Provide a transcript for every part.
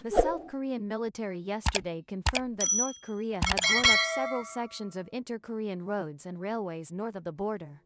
The South Korean military yesterday confirmed that North Korea had blown up several sections of inter-Korean roads and railways north of the border.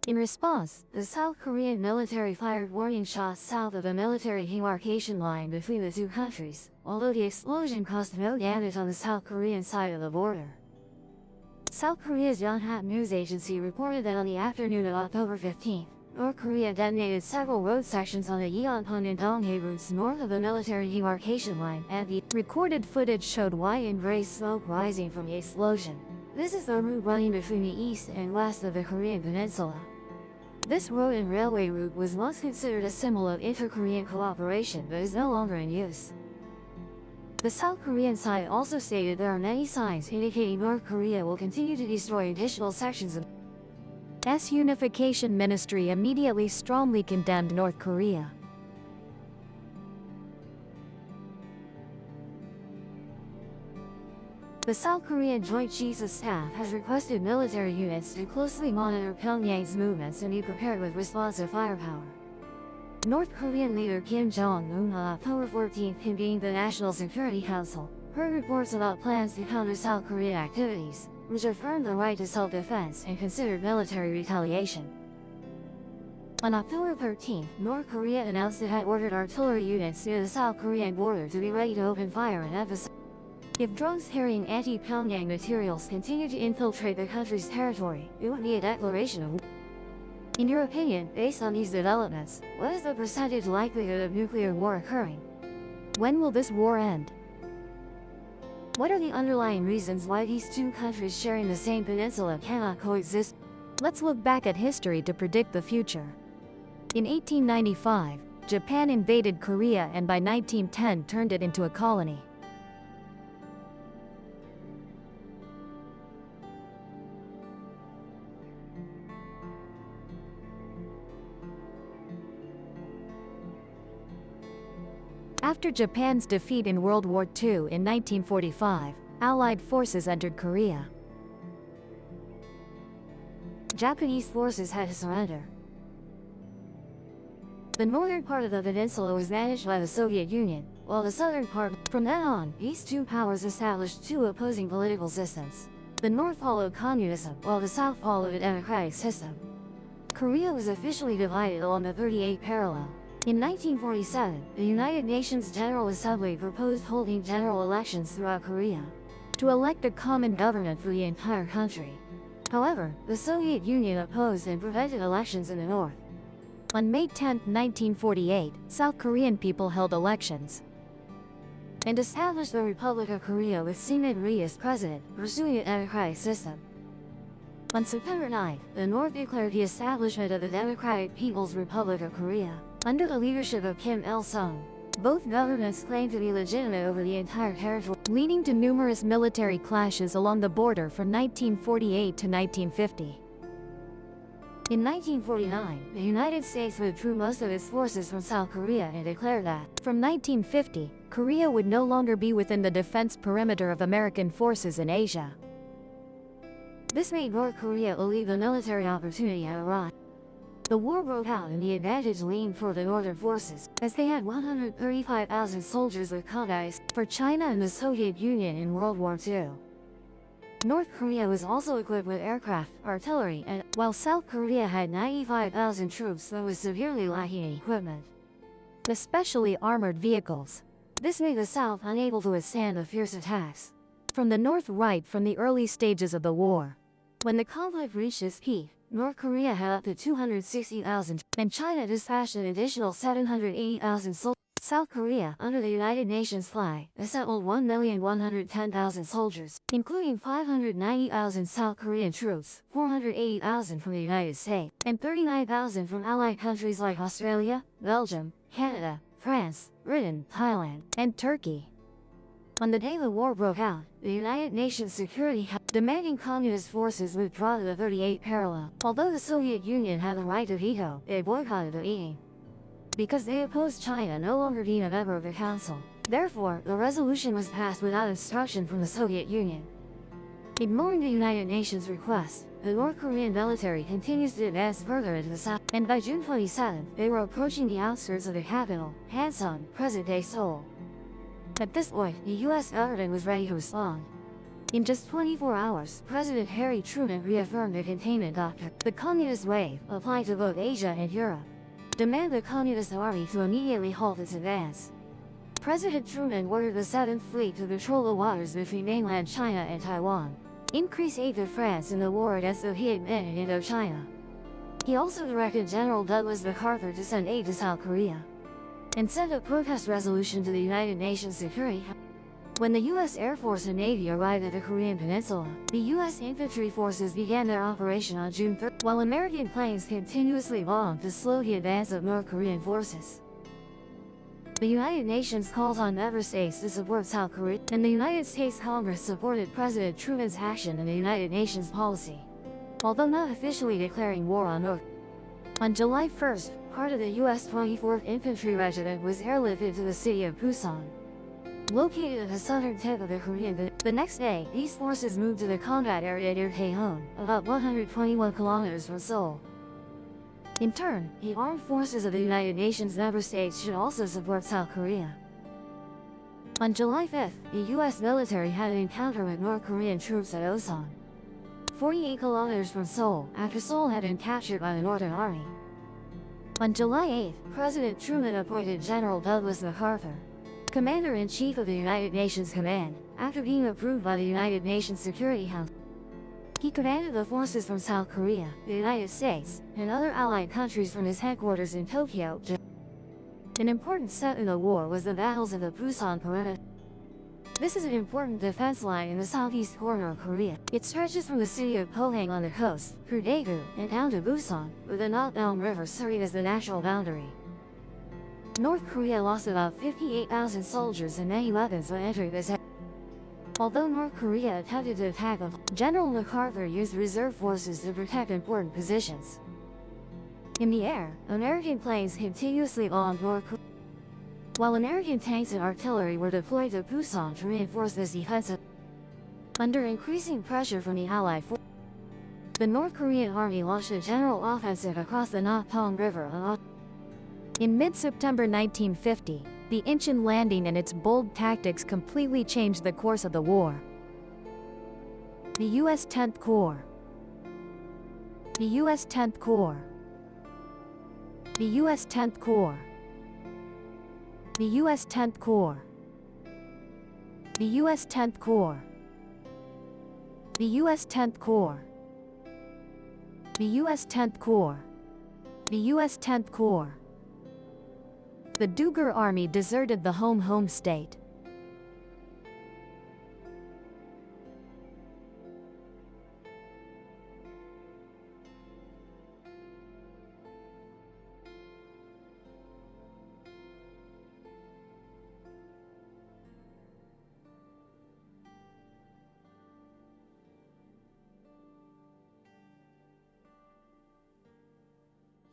In response, the South Korean military fired warning shots south of a military demarcation line between the two countries, although the explosion caused no damage on the South Korean side of the border. South Korea's Yonhap news agency reported that on the afternoon of October 15th, North Korea detonated several road sections on the Yeonpyeong and Donghae routes north of the military demarcation line, and the recorded footage showed white and gray smoke rising from the explosion. This is the route running between the east and west of the Korean peninsula. This road and railway route was once considered a symbol of inter-Korean cooperation but is no longer in use. The South Korean side also stated there are many signs indicating North Korea will continue to destroy additional sections of S. Unification Ministry immediately strongly condemned North Korea. The South Korean Joint Chiefs of Staff has requested military units to closely monitor Pyongyang's movements and be prepared with responsive firepower. North Korean leader Kim Jong-un on October 14th convened the National Security Council, heard reports about plans to counter South Korean activities, which affirmed the right to self-defense and considered military retaliation. On October 13th, North Korea announced it had ordered artillery units near the South Korean border to be ready to open fire and emphasize if drones carrying anti-Pyongyang materials continue to infiltrate the country's territory, it would be a declaration of war. In your opinion, based on these developments, what is the percentage likelihood of nuclear war occurring? When will this war end? What are the underlying reasons why these two countries sharing the same peninsula cannot coexist? Let's look back at history to predict the future. In 1895, Japan invaded Korea and by 1910 turned it into a colony. After Japan's defeat in World War II in 1945, Allied forces entered Korea. Japanese forces had to surrender. The northern part of the peninsula was managed by the Soviet Union, while the southern part, from then on, these two powers established two opposing political systems. The North followed communism, while the South followed a democratic system. Korea was officially divided along the 38th parallel. In 1947, the United Nations General Assembly proposed holding general elections throughout Korea to elect a common government for the entire country. However, the Soviet Union opposed and prevented elections in the north. On May 10, 1948, South Korean people held elections and established the Republic of Korea with Syngman Rhee as president, pursuing a democratic system. On September 9, the North declared the establishment of the Democratic People's Republic of Korea under the leadership of Kim Il-sung. Both governments claimed to be legitimate over the entire territory, leading to numerous military clashes along the border from 1948 to 1950. In 1949, the United States withdrew most of its forces from South Korea and declared that, from 1950, Korea would no longer be within the defense perimeter of American forces in Asia. This made North Korea believe the military opportunity had arrived. The war broke out and the advantage leaned for the northern forces, as they had 135,000 soldiers with combat for China and the Soviet Union in World War II. North Korea was also equipped with aircraft, artillery, and while South Korea had 95,000 troops that was severely lacking in equipment, especially armored vehicles. This made the South unable to withstand the fierce attacks from the North right from the early stages of the war. When the conflict reached its peak, North Korea had up to 260,000, and China dispatched an additional 780,000 soldiers. South Korea, under the United Nations flag, assembled 1,110,000 soldiers, including 590,000 South Korean troops, 480,000 from the United States, and 39,000 from allied countries like Australia, Belgium, Canada, France, Britain, Thailand, and Turkey. On the day the war broke out, the United Nations Security demanding communist forces withdraw to the 38th parallel. Although the Soviet Union had the right to veto, they boycotted the meeting because they opposed China no longer being a member of the Council. Therefore, the resolution was passed without instruction from the Soviet Union. Ignoring the United Nations request, the North Korean military continues to advance further into the south, and by June 27, they were approaching the outskirts of the capital, Hansan, present-day Seoul. At this point, the U.S. government was ready to respond. In just 24 hours, President Harry Truman reaffirmed the containment doctrine. The Communist Wave applied to both Asia and Europe. Demand the Communist Army to immediately halt its advance. President Truman ordered the 7th Fleet to patrol the waters between mainland China and Taiwan. Increase aid to France in the war against the Vietnam in Indochina. He also directed General Douglas MacArthur to send aid to South Korea, and sent a protest resolution to the United Nations Security Council. When the U.S. Air Force and Navy arrived at the Korean Peninsula, the U.S. infantry forces began their operation on June 3rd, while American planes continuously bombed to slow the advance of North Korean forces. The United Nations called on member states to support South Korea, and the United States Congress supported President Truman's action and the United Nations policy, although not officially declaring war on North. On July 1st, part of the U.S. 24th Infantry Regiment was airlifted to the city of Busan, located at the southern tip of the Korean Peninsula. The next day, these forces moved to the combat area near Daejeon, about 121 kilometers from Seoul. In turn, the armed forces of the United Nations member states should also support South Korea. On July 5th, the U.S. military had an encounter with North Korean troops at Osan, 48 kilometers from Seoul, after Seoul had been captured by the Northern Army. On July 8th, President Truman appointed General Douglas MacArthur, Commander-in-Chief of the United Nations Command, after being approved by the United Nations Security Council. He commanded the forces from South Korea, the United States, and other allied countries from his headquarters in Tokyo, Japan. An important step in the war was the battles of the Busan Peninsula. This is an important defense line in the southeast corner of Korea. It stretches from the city of Pohang on the coast, through Daegu, and down to Busan, with the Nakdong River serving as the natural boundary. North Korea lost about 58,000 soldiers and many weapons when entering this area. Although North Korea attempted to attack them, General MacArthur used reserve forces to protect important positions. In the air, American planes continuously bombed North Korea, while American tanks and artillery were deployed to Busan to reinforce this defensive. Under increasing pressure from the Allied forces, the North Korean army launched a general offensive across the Nakdong River on In mid-September 1950, the Incheon landing and its bold tactics completely changed the course of the war. The U.S. 10th Corps. The U.S. 10th Corps. The U.S. 10th Corps. The U.S. 10th Corps. The U.S. 10th Corps. The U.S. 10th Corps. The U.S. 10th Corps. The U.S. 10th Corps. The Duger Army deserted the home state.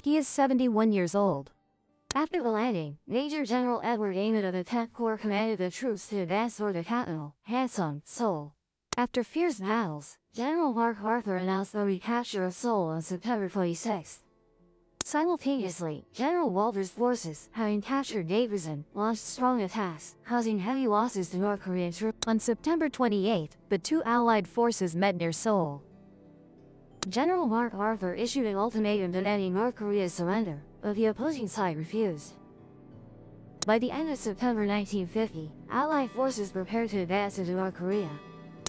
He is 71 years old. After the landing, Major General Edward Amon of the 10th Corps commanded the troops to advance toward the capital, Hansan, Seoul. After fierce battles, General MacArthur announced the recapture of Seoul on September 26. Simultaneously, General Walter's forces, having captured Daejeon, launched strong attacks, causing heavy losses to North Korean troops. On September 28, the two Allied forces met near Seoul. General MacArthur issued an ultimatum demanding North Korea's surrender, but the opposing side refused. By the end of September 1950, Allied forces prepared to advance into North Korea.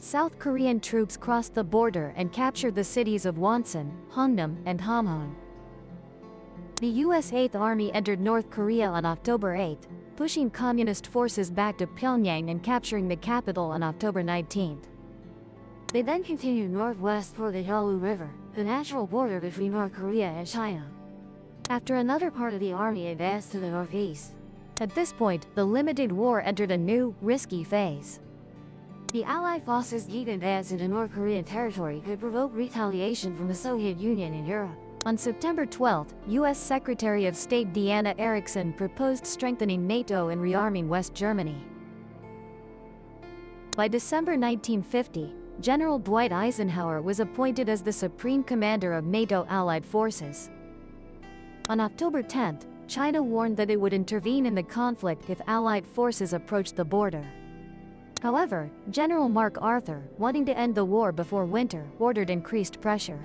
South Korean troops crossed the border and captured the cities of Wonsan, Hongnam, and Hamhon. The U.S. 8th Army entered North Korea on October 8, pushing Communist forces back to Pyongyang and capturing the capital on October 19. They then continued northwest toward the Yalu River, the natural border between North Korea and China. After another part of the army advanced to the northeast. At this point, the limited war entered a new, risky phase. The Allied forces' deep advance into North Korean territory could provoke retaliation from the Soviet Union and Europe. On September 12, U.S. Secretary of State Deanna Erickson proposed strengthening NATO and rearming West Germany. By December 1950, General Dwight Eisenhower was appointed as the supreme commander of NATO allied forces. On October 10th, China warned that it would intervene in the conflict if allied forces approached the border. However, General Mark Arthur, wanting to end the war before winter, ordered increased pressure.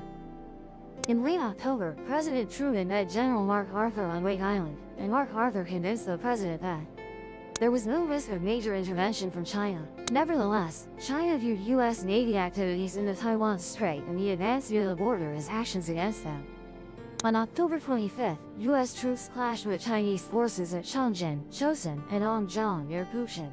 In late October, President Truman met General Mark Arthur on Wake Island, and Mark Arthur convinced the president that there was no risk of major intervention from China. Nevertheless, China viewed U.S. Navy activities in the Taiwan Strait and the advance near the border as actions against them. On October 25th, U.S. troops clashed with Chinese forces at Changzhen, Chosin, and Ongjiang near Puxin.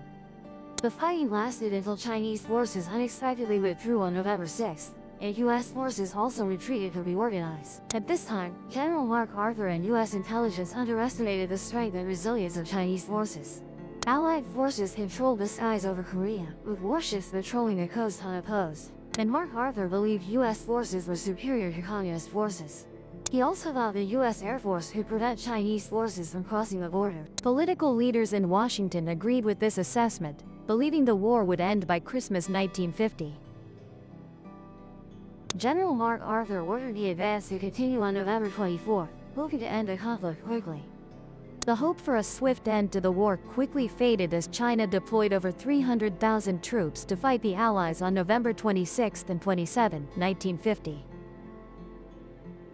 The fighting lasted until Chinese forces unexpectedly withdrew on November 6th, and U.S. forces also retreated to reorganize. At this time, General Mark Arthur and U.S. intelligence underestimated the strength and resilience of Chinese forces. Allied forces controlled the skies over Korea, with warships patrolling the coast unopposed, and Mark Arthur believed U.S. forces were superior to Communist forces. He also thought the U.S. Air Force could prevent Chinese forces from crossing the border. Political leaders in Washington agreed with this assessment, believing the war would end by Christmas 1950. General Mark Arthur ordered the advance to continue on November 24, hoping to end the conflict quickly. The hope for a swift end to the war quickly faded as China deployed over 300,000 troops to fight the Allies on November 26 and 27, 1950.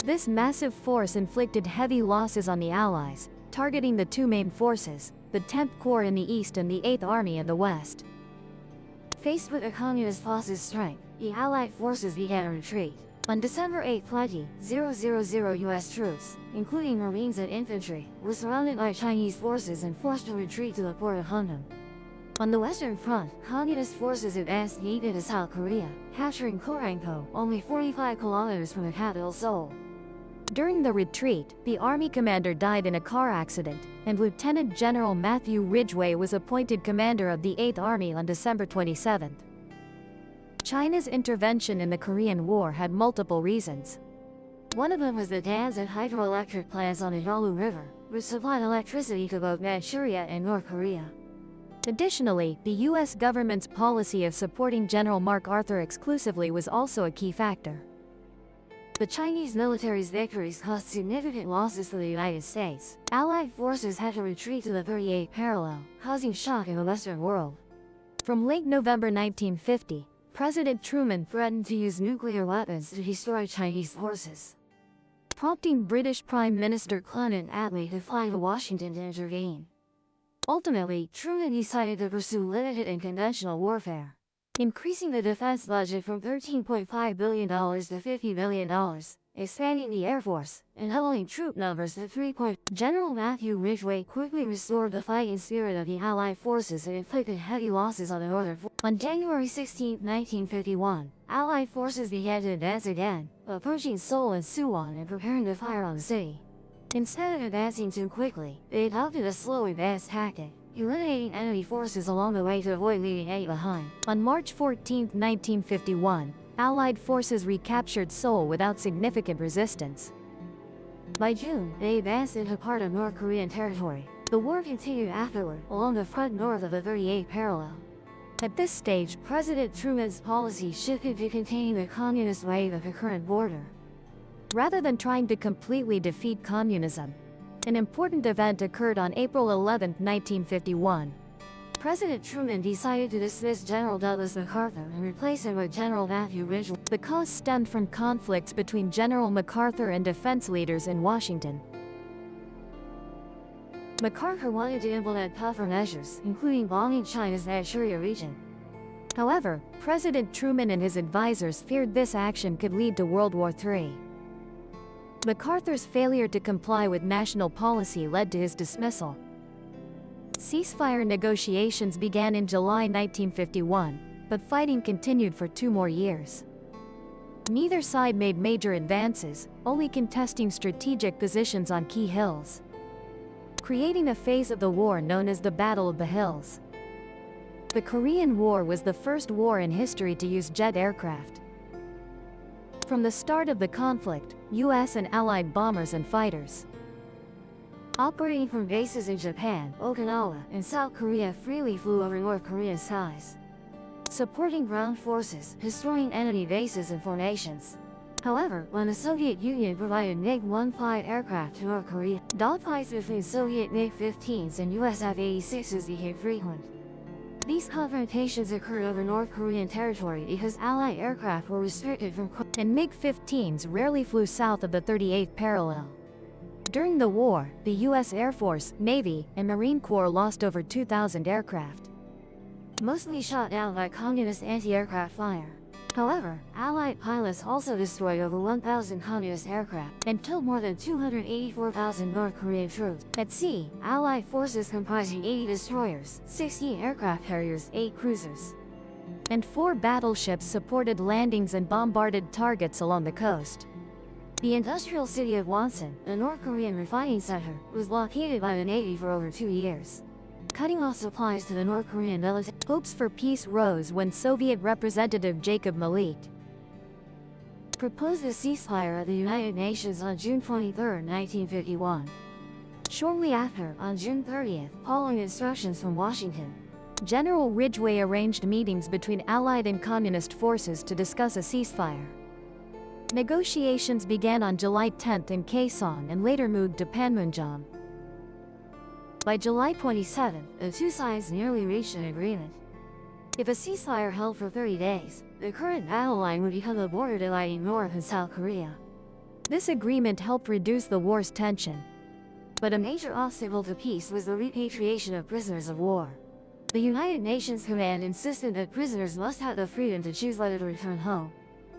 This massive force inflicted heavy losses on the Allies, targeting the two main forces, the 10th Corps in the east and the 8th Army in the west. Faced with the Communist forces' strength, the Allied forces began a retreat. On December 8, 20,000 U.S. troops, including Marines and infantry, were surrounded by Chinese forces and forced to retreat to the port of Hundam. On the Western Front, Communist forces advanced deep into South Korea, capturing Koranpo, only 45 kilometers from the capital Seoul. During the retreat, the Army commander died in a car accident, and Lieutenant General Matthew Ridgway was appointed commander of the 8th Army on December 27. China's intervention in the Korean War had multiple reasons. One of them was the dams and hydroelectric plants on the Yalu River, which supplied electricity to both Manchuria and North Korea. Additionally, the U.S. government's policy of supporting General Mark Arthur exclusively was also a key factor. The Chinese military's victories caused significant losses to the United States. Allied forces had to retreat to the 38th parallel, causing shock in the Western world. From late November 1950, President Truman threatened to use nuclear weapons to destroy Chinese forces, prompting British Prime Minister Clement Attlee to fly to Washington to intervene. Ultimately, Truman decided to pursue limited and conventional warfare, increasing the defense budget from $13.5 billion to $50 billion, expanding the Air Force, and doubling troop numbers to 3. General Matthew Ridgway quickly restored the fighting spirit of the Allied forces and inflicted heavy losses on the Northern Front. On January 16, 1951, Allied forces began to advance again, approaching Seoul and Suwon and preparing to fire on the city. Instead of advancing too quickly, they adopted a slow advance tactic, eliminating enemy forces along the way to avoid leaving any behind. On March 14, 1951, Allied forces recaptured Seoul without significant resistance. By June, they advanced into part of North Korean territory. The war continued afterward, along the front north of the 38th parallel. At this stage, President Truman's policy shifted to containing the communist wave at the current border, rather than trying to completely defeat communism. An important event occurred on April 11, 1951. President Truman decided to dismiss General Douglas MacArthur and replace him with General Matthew Ridgway. The cause stemmed from conflicts between General MacArthur and defense leaders in Washington. MacArthur wanted to implement tougher measures, including bombing China's Manchuria region. However, President Truman and his advisors feared this action could lead to World War III. MacArthur's failure to comply with national policy led to his dismissal. Ceasefire negotiations began in July 1951, but fighting continued for 2 more years. Neither side made major advances, only contesting strategic positions on key hills, creating a phase of the war known as the Battle of the Hills. The Korean War was the first war in history to use jet aircraft. From the start of the conflict, U.S. and Allied bombers and fighters, operating from bases in Japan, Okinawa, and South Korea, freely flew over North Korean skies. supporting ground forces, destroying enemy bases and formations. However, when the Soviet Union provided MiG-15 aircraft to North Korea, dogfights between Soviet MiG-15s and US F-86s became frequent. These confrontations occurred over North Korean territory because Allied aircraft were restricted from and MiG-15s rarely flew south of the 38th parallel. During the war, the U.S. Air Force, Navy, and Marine Corps lost over 2,000 aircraft, mostly shot down by Communist anti-aircraft fire. However, Allied pilots also destroyed over 1,000 Communist aircraft and killed more than 284,000 North Korean troops. At sea, Allied forces comprising 80 destroyers, 16 aircraft carriers, 8 cruisers, and 4 battleships supported landings and bombarded targets along the coast. The industrial city of Wonsan, a North Korean refining center, was blockaded by the Navy for over 2 years, cutting off supplies to the North Korean military. Hopes for peace rose when Soviet Representative Jacob Malik proposed a ceasefire at the United Nations on June 23, 1951. Shortly after, on June 30th, following instructions from Washington, General Ridgway arranged meetings between Allied and Communist forces to discuss a ceasefire. Negotiations began on July 10th in Kaesong and later moved to Panmunjom. By July 27, the two sides nearly reached an agreement. If a ceasefire held for 30 days, the current battle line would become the border dividing North and South Korea. This agreement helped reduce the war's tension. But a major obstacle to peace was the repatriation of prisoners of war. The United Nations Command insisted that prisoners must have the freedom to choose whether to return home.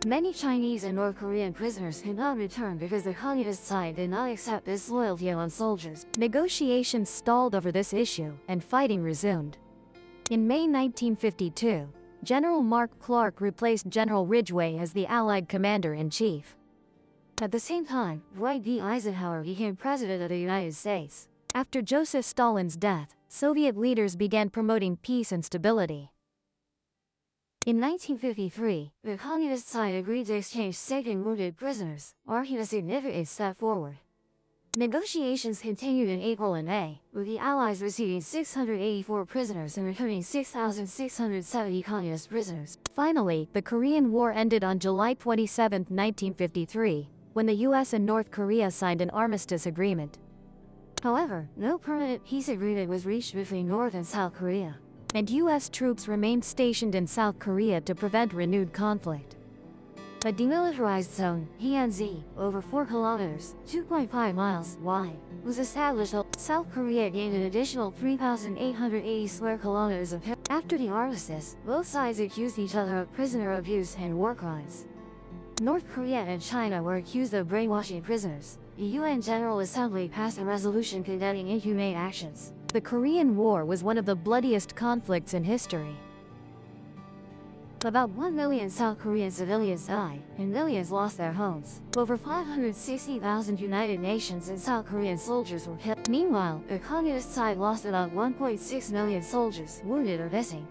Many Chinese and North Korean prisoners could not return because the communist side did not accept disloyalty among soldiers. Negotiations stalled over this issue, and fighting resumed. In May 1952, General Mark Clark replaced General Ridgway as the Allied commander-in-chief. At the same time, Dwight D. Eisenhower became president of the United States. After Joseph Stalin's death, Soviet leaders began promoting peace and stability. In 1953, the Communist side agreed to exchange sick and wounded prisoners, marking a significant step forward. Negotiations continued in April and May, with the Allies receiving 684 prisoners and returning 6,670 Communist prisoners. Finally, the Korean War ended on July 27, 1953, when the US and North Korea signed an armistice agreement. However, no permanent peace agreement was reached between North and South Korea, and US troops remained stationed in South Korea to prevent renewed conflict. A demilitarized zone, PNZ, over 4 kilometers, 2.5 miles wide, was established. South Korea gained an additional 3,880 square kilometers of territory. After the armistice, both sides accused each other of prisoner abuse and war crimes. North Korea and China were accused of brainwashing prisoners. The UN General Assembly passed a resolution condemning inhumane actions. The Korean War was one of the bloodiest conflicts in history. About 1 million South Korean civilians died, and millions lost their homes. Over 560,000 United Nations and South Korean soldiers were killed. Meanwhile, the Communist side lost about 1.6 million soldiers, wounded or missing.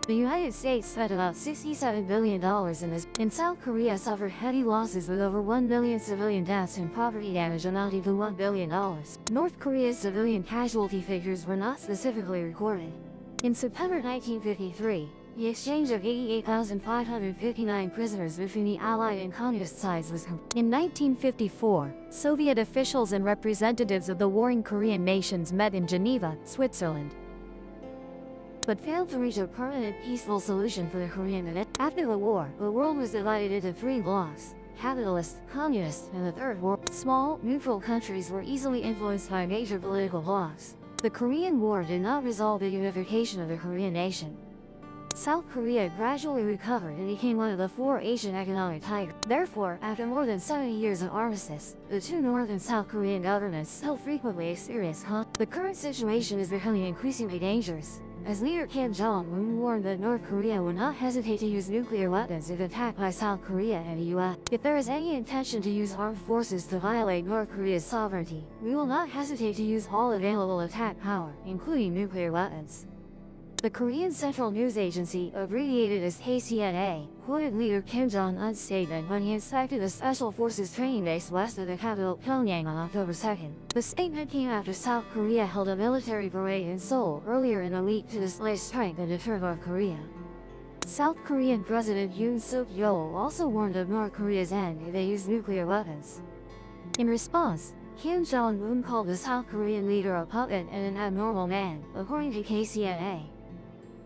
The United States spent about $67 billion in this, and South Korea suffered heavy losses with over 1 million civilian deaths and property damage amounting to $1 billion. North Korea's civilian casualty figures were not specifically recorded. In September 1953, the exchange of 88,559 prisoners between the Allied and Communist sides was complete. In 1954, Soviet officials and representatives of the warring Korean nations met in Geneva, Switzerland, but failed to reach a permanent peaceful solution for the Korean Peninsula. After the war, the world was divided into 3 blocks: capitalist, communist, and the Third World. Small, neutral countries were easily influenced by major political blocs. The Korean War did not resolve the unification of the Korean nation. South Korea gradually recovered and became one of the 4 Asian economic tigers. Therefore, after more than 70 years of armistice, the 2 North and South Korean governments still frequently experience conflict. The current situation is becoming increasingly dangerous, as leader Kim Jong-un warned that North Korea would not hesitate to use nuclear weapons if attacked by South Korea and the US. If there is any intention to use armed forces to violate North Korea's sovereignty, we will not hesitate to use all available attack power, including nuclear weapons. The Korean Central News Agency, abbreviated as KCNA, quoted leader Kim Jong-un's statement when he inspected a special forces training base west of the capital Pyongyang on October 2nd. The statement came after South Korea held a military parade in Seoul earlier in a week to display strength and deter North Korea. South Korean President Yoon Suk-yeol also warned of North Korea's end if they use nuclear weapons. In response, Kim Jong-un called the South Korean leader a puppet and an abnormal man, according to KCNA.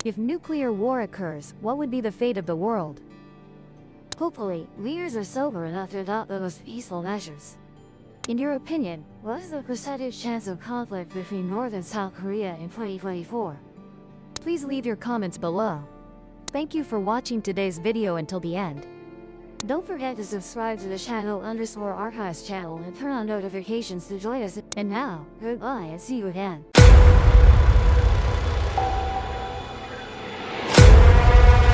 If nuclear war occurs, what would be the fate of the world? Hopefully, leaders are sober enough to adopt the most peaceful measures. In your opinion, what is the percentage chance of conflict between North and South Korea in 2024? Please leave your comments below. Thank you for watching today's video until the end. Don't forget to subscribe to the channel_archives channel and turn on notifications to join us. And now, goodbye and see you again.